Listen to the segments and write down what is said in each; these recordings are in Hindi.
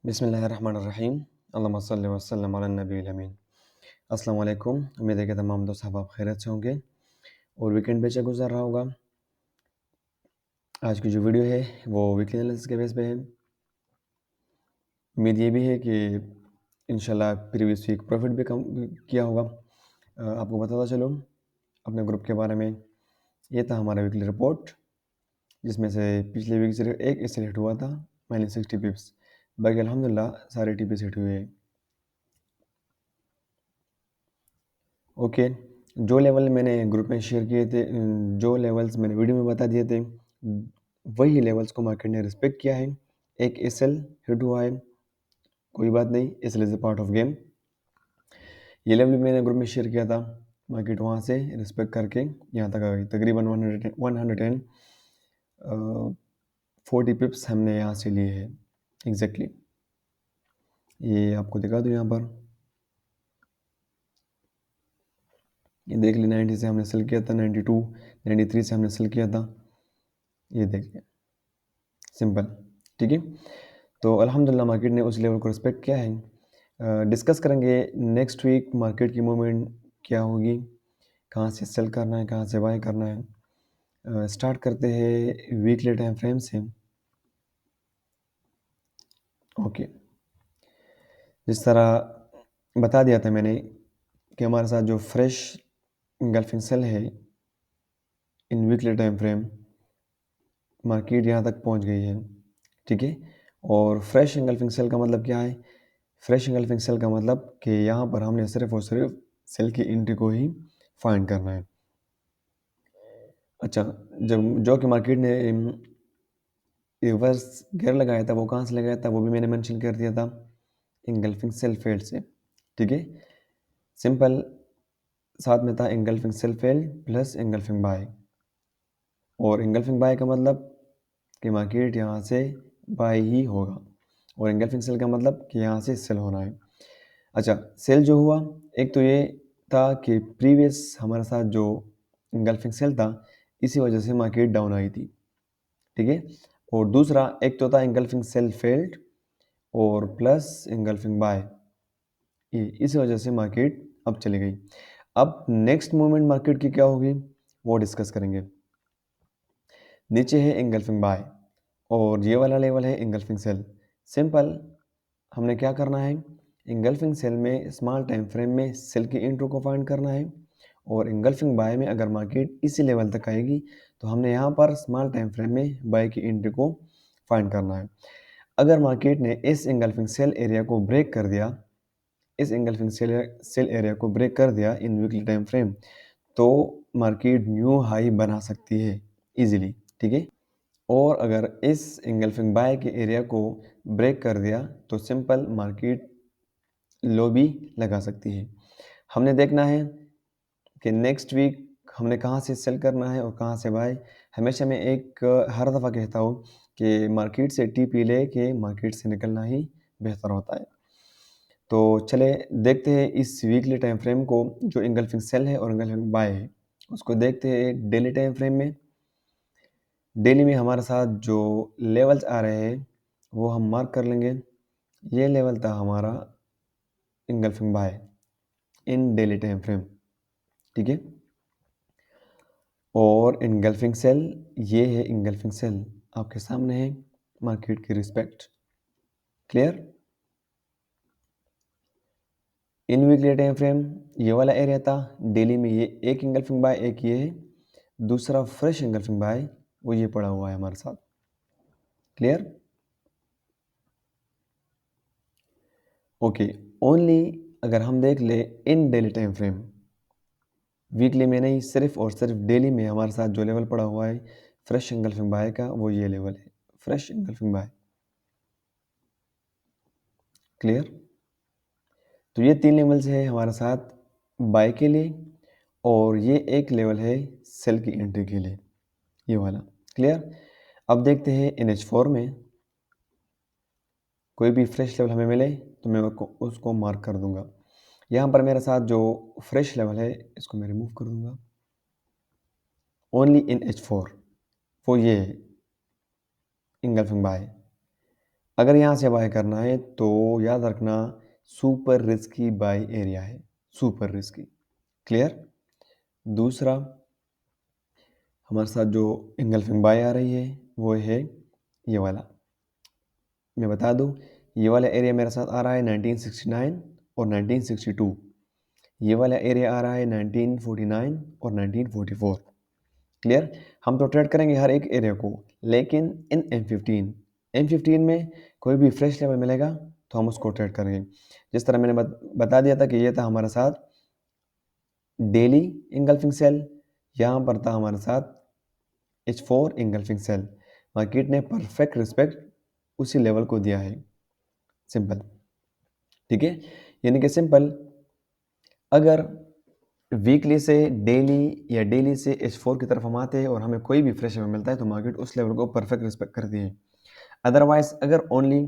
बिस्मिल्लाहिर्रहमानिर्रहीम। अल्लाहुम्मा सल्लि व सल्लिम अला नबील अमीन। अस्सलाम वालेकुम। उम्मीद है कि तमाम दोस्त अहबाब खैरियत से होंगे और वीकेंड बेशक गुज़र रहा होगा। आज की जो वीडियो है वो वीकली एनालिसिस के बेस पे है। उम्मीद ये भी है कि इंशाल्लाह प्रीवियस वीक प्रॉफिट भी कम किया होगा। आपको बताता चलूँ अपने ग्रुप के बारे में। ये था हमारा वीकली रिपोर्ट जिसमें से पिछले वीक सिर्फ एक इससे हिट हुआ था -60 पिप्स। बाकी अल्हम्दुलिल्लाह सारे टीपीस हिट हुए हैं। ओके, जो लेवल मैंने ग्रुप में शेयर किए थे, जो लेवल्स मैंने वीडियो में बता दिए थे, वही लेवल्स को मार्केट ने रिस्पेक्ट किया है। एक एसएल हिट हुआ है, कोई बात नहीं, SL is a part of game. ये लेवल भी मैंने ग्रुप में शेयर किया था, मार्केट वहाँ से रिस्पेक्ट करके यहाँ तक आ गई। तकरीबन 140 पिप्स हमने यहाँ से लिए हैं एग्जैक्टली। ये आपको दिखा दूँ यहाँ पर, ये देख ली। 90 से हमने सेल किया था, 92, 93 से हमने सेल किया था। ये देखिए, सिंपल, ठीक है। तो अल्हम्दुलिल्लाह मार्केट ने उस लेवल को रिस्पेक्ट किया है। डिस्कस करेंगे नेक्स्ट वीक मार्केट की मूवमेंट क्या होगी, कहाँ से सेल करना है, कहाँ से बाय करना है। स्टार्ट करते हैं वीकली टाइम फ्रेम से। ओके, जिस तरह बता दिया था मैंने कि हमारे साथ जो फ्रेश इंगल्फिंग सेल है इन वीकली टाइम फ्रेम, मार्केट यहाँ तक पहुँच गई है, ठीक है। और फ्रेश इंगल्फिंग सेल का मतलब क्या है? फ्रेश इंगल्फिंग सेल का मतलब कि यहाँ पर हमने सिर्फ और सिर्फ सेल की एंट्री को ही फाइंड करना है। अच्छा, जब जो कि मार्केट ने रिवर्स गियर लगाया था, वो कहाँ से लगाया था वो भी मैंने मेंशन कर दिया था, इंगल्फिंग सेल फेल्ड से, ठीक है। सिंपल, साथ में था engulfing cell failed plus engulfing by. और इंगल्फिंग बाय का मतलब कि मार्केट यहाँ से बाय ही होगा, और इंगल्फिंग सेल का मतलब कि यहाँ से सेल होना है। अच्छा, सेल जो हुआ, एक तो ये था कि प्रीवियस हमारे साथ जो इंगल्फिंग सेल था, इसी वजह से मार्केट डाउन आई थी, ठीक है। और दूसरा एक तो था इंगल्फिंग सेल फेल्ड और प्लस इंगल्फिंग बाय, ये इसी वजह से मार्केट अब चली गई। अब नेक्स्ट मूवमेंट मार्केट की क्या होगी वो डिस्कस करेंगे। नीचे है इंगल्फिंग बाय और ये वाला लेवल है इंगल्फिंग सेल। सिंपल, हमने क्या करना है, इंगल्फिंग सेल में स्मॉल टाइम फ्रेम में सेल की एंट्री को फाइंड करना है, और इंगल्फिंग बाय में अगर मार्केट इसी लेवल तक आएगी तो हमने यहाँ पर स्मॉल टाइम फ्रेम में बाय की एंट्री को फाइंड करना है। अगर मार्केट ने इस इंगल्फिंग सेल एरिया को ब्रेक कर दिया, इस इंगल्फिंग सेल एरिया को ब्रेक कर दिया इन वीकली टाइम फ्रेम, तो मार्केट न्यू हाई बना सकती है इजीली, ठीक है। और अगर इस इंगल्फिंग बाय के एरिया को ब्रेक कर दिया तो सिंपल मार्केट लो भी लगा सकती है। हमने देखना है कि नेक्स्ट वीक हमने कहाँ से सेल करना है और कहाँ से बाय। हमेशा मैं एक हर दफ़ा कहता हूँ कि मार्केट से टीपी ले के मार्केट से निकलना ही बेहतर होता है। तो चले देखते हैं इस वीकली टाइम फ्रेम को, जो इंगल्फिंग सेल है और इंगल्फिंग बाय है उसको देखते हैं डेली टाइम फ्रेम में। डेली में हमारे साथ जो लेवल्स आ रहे हैं वो हम मार्क कर लेंगे। ये लेवल था हमारा इंगल्फिंग बाय इन डेली टाइम फ्रेम, ठीक है। और इंगल्फिंग सेल, ये है इंगल्फिंग सेल, आपके सामने है मार्केट की रिस्पेक्ट, क्लियर। इन वीकली टाइम फ्रेम ये वाला एरिया था, डेली में ये एक इंगल्फिंग बाय, एक ये है, दूसरा फ्रेश इंगल्फिंग बाय वो ये पड़ा हुआ है हमारे साथ, क्लियर। ओके, ओनली अगर हम देख ले इन डेली टाइम फ्रेम, वीकली में नहीं, सिर्फ और सिर्फ डेली में हमारे साथ जो लेवल पड़ा हुआ है फ्रेश इंगल्फिंग बाय का, वो ये लेवल है, फ्रेश इंगल्फिंग बाय, क्लियर। तो ये 3 लेवल्स है हमारे साथ बाय के लिए, और ये एक लेवल है सेल की एंट्री के लिए, ये वाला, क्लियर। अब देखते हैं NH4 में कोई भी फ्रेश लेवल हमें मिले तो मैं उसको मार्क कर दूंगा। यहाँ पर मेरे साथ जो फ्रेश लेवल है इसको मैं रिमूव कर दूंगा। ओनली इन H4 वो ये इंगल्फिंग बाय, अगर यहाँ से बाय करना है तो याद रखना सुपर रिस्की बाय एरिया है, सुपर रिस्की। क्लियर। दूसरा हमारे साथ जो इंगल्फिंग बाय आ रही है वो है ये वाला। मैं बता दूं, ये वाला एरिया मेरे साथ आ रहा है 1969 और 1962। ये वाला एरिया आ रहा है 1949 और 1944। क्लियर। हम तो ट्रेड करेंगे हर एक एरिया को, लेकिन इन M15 में कोई भी फ्रेश लेवल मिलेगा तो हम उसको ट्रेड करेंगे। जिस तरह मैंने बता दिया था कि ये था हमारे साथ डेली इंगल्फिंग सेल, यहाँ पर था हमारे साथ H4 इंगल्फिंग सेल। मार्केट ने परफेक्ट रिस्पेक्ट उसी लेवल को दिया है। सिंपल। ठीक है, यानी कि सिंपल, अगर वीकली से डेली या डेली से H4 की तरफ हम आते हैं और हमें कोई भी फ्रेश लेवल मिलता है तो मार्केट उस लेवल को परफेक्ट रिस्पेक्ट करती है। अदरवाइज अगर ओनली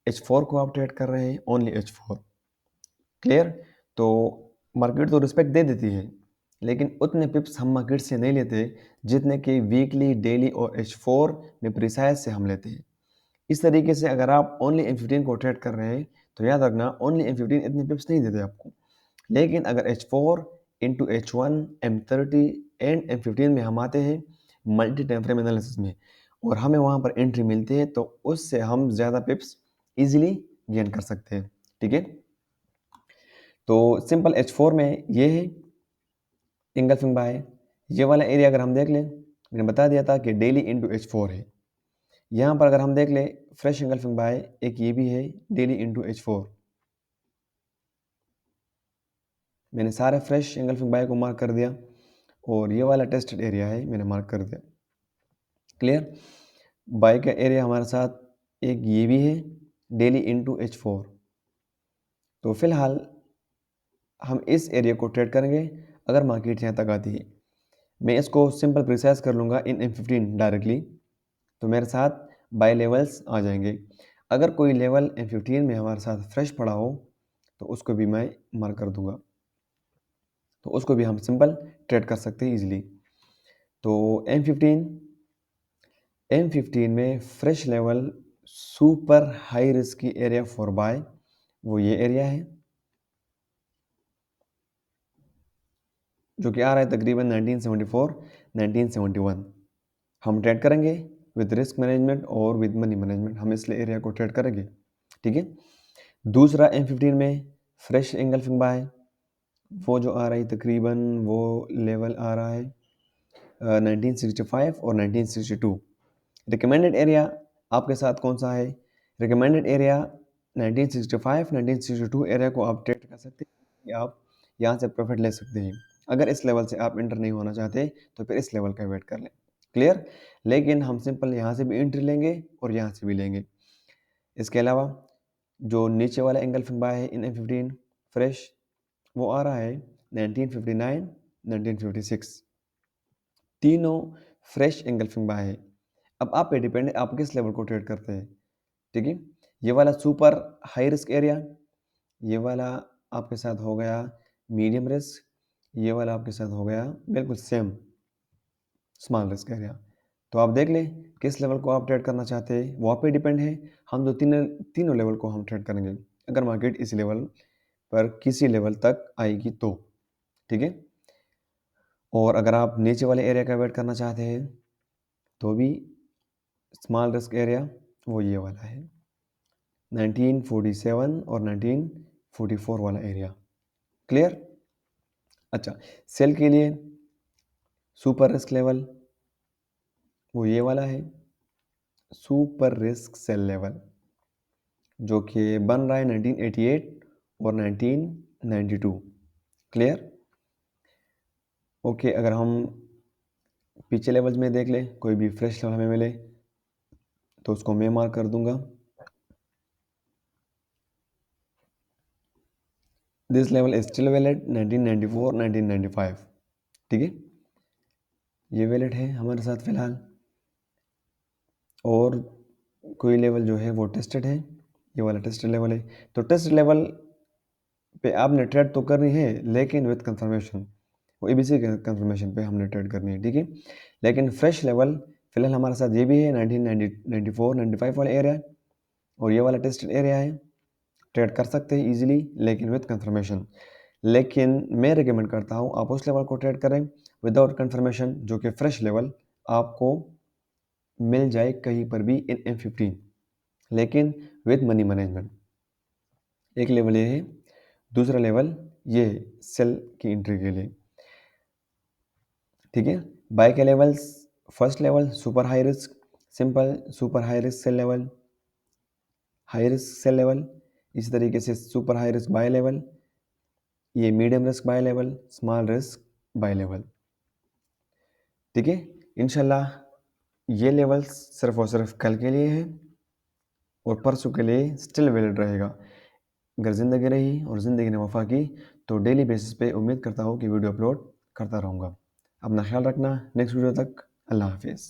H4 को आप ट्रेड कर रहे हैं, ओनली H4, क्लियर, तो मार्केट तो रिस्पेक्ट दे देती है, लेकिन उतने पिप्स हम मार्केट से नहीं लेते जितने कि वीकली, डेली और H4 में प्रिसाइज से हम लेते हैं। इस तरीके से अगर आप ओनली M15 को ट्रेड कर रहे हैं तो याद रखना ओनली M15 इतने पिप्स नहीं देते आपको, लेकिन अगर H4 into H1, M30 and M15 में हम आते हैं मल्टी टाइम फ्रेम एनालिसिस में और हमें वहाँ पर एंट्री मिलती है तो उससे हम ज़्यादा पिप्स इजीली गेन कर सकते हैं। ठीक है, तो सिंपल H4 में ये है इंगल्फिंग बाय। ये वाला एरिया अगर हम देख लें, मैंने बता दिया था कि डेली इंटू H4 है। यहाँ पर अगर हम देख लें फ्रेश इंगल्फिंग बाय, एक ये भी है डेली इंटू H4। मैंने सारे फ्रेश इंगल्फिंग बाय को मार्क कर दिया और ये वाला टेस्टेड एरिया है, मैंने मार्क कर दिया। क्लियर। बाय का एरिया हमारे साथ एक ये भी है डेली इंटू H4। तो फिलहाल हम इस एरिया को ट्रेड करेंगे अगर मार्केट यहाँ तक आती है। मैं इसको सिंपल प्रिसाइज कर लूँगा इन M15 डायरेक्टली, तो मेरे साथ बाय लेवल्स आ जाएंगे। अगर कोई लेवल M15 में हमारे साथ फ्रेश पड़ा हो तो उसको भी मैं मार्क कर दूंगा, तो उसको भी हम सिंपल ट्रेड कर सकते हैं इजीली। तो M15 में fresh level super high risk की एरिया फॉर बाय वो ये एरिया है जो कि आ रहा है तकरीबन 1974 1971। हम ट्रेड करेंगे विद रिस्क मैनेजमेंट और विद मनी मैनेजमेंट, हम इसलिए एरिया को ट्रेड करेंगे। ठीक है। दूसरा M15 में फ्रेश एंगल्फिंग बाय, वो जो आ रही तकरीबन वो लेवल आ रहा है 1965 और 1962। रिकमेंडेड एरिया आपके साथ कौन सा है? रिकमेंडेड एरिया 1965 1962 एरिया को आप ट्रेड कर सकते हैं, आप यहाँ से प्रॉफिट ले सकते हैं। अगर इस लेवल से आप एंटर नहीं होना चाहते तो फिर इस लेवल का वेट कर लें। क्लियर। लेकिन हम सिंपल यहाँ से भी एंट्री लेंगे और यहाँ से भी लेंगे। इसके अलावा जो नीचे वाला एंगल्फिंग बाय है इन M15 फ्रेश, वो आ रहा है 1959 1956। तीनों फ्रेश एंगल्फिंग बाय है। अब आप पे डिपेंड है आप किस लेवल को ट्रेड करते हैं। ठीक है, ये वाला सुपर हाई रिस्क एरिया, ये वाला आपके साथ हो गया मीडियम रिस्क, ये वाला आपके साथ हो गया बिल्कुल सेम स्मॉल रिस्क एरिया। तो आप देख लें किस लेवल को आप ट्रेड करना चाहते हैं, वो आप पे डिपेंड है। हम जो तीनों लेवल को हम ट्रेड करेंगे अगर मार्केट इस लेवल पर किसी लेवल तक आएगी तो। ठीक है, और अगर आप नीचे वाले एरिया का वेट करना चाहते हैं तो भी स्मॉल रिस्क एरिया वो ये वाला है 1947 और 1944 वाला एरिया। क्लियर। अच्छा, सेल के लिए सुपर रिस्क लेवल वो ये वाला है, सुपर रिस्क सेल लेवल, जो कि बन रहा है 1988 और 1992। क्लियर। ओके, अगर हम पीछे लेवल्स में देख लें कोई भी फ्रेश लेवल हमें मिले तो उसको मैं मार्क कर दूंगा। This level is still valid 1994 1995। ठीक है, ये वैलिड है हमारे साथ फिलहाल। और कोई लेवल जो है वो टेस्टेड है, ये वाला टेस्टेड लेवल है। तो टेस्टेड लेवल पे आपने ट्रेड तो करनी है लेकिन विद कंफर्मेशन, वो ABC के कंफर्मेशन पे हमने ट्रेड करनी है। ठीक है, लेकिन फ्रेश लेवल फिलहाल हमारे साथ ये भी है 1994 95 वाला एरिया, और ये वाला टेस्टेड एरिया है, ट्रेड कर सकते हैं इजीली लेकिन विद कंफर्मेशन। लेकिन मैं रिकमेंड करता हूँ आप उस लेवल को ट्रेड करें विदाउट कंफर्मेशन, जो कि फ्रेश लेवल आपको मिल जाए कहीं पर भी इन M15, लेकिन विद मनी मैनेजमेंट। एक लेवल ये है, दूसरा लेवल ये सेल की एंट्री के लिए, ठीक है। बाय के levels, first level super high risk, simple super high risk sell level, high risk sell level. इसी तरीके से super high risk buy level, ये medium risk buy level, small risk buy level, ठीक है। इंशाल्लाह ये लेवल्स सिर्फ और सिर्फ कल के लिए है और परसों के लिए स्टिल वैलिड रहेगा। अगर ज़िंदगी रही और ज़िंदगी ने वफा की तो डेली बेसिस पे उम्मीद करता हूँ कि वीडियो अपलोड करता रहूँगा। अपना ख्याल रखना, नेक्स्ट वीडियो तक अल्लाह हाफिज़।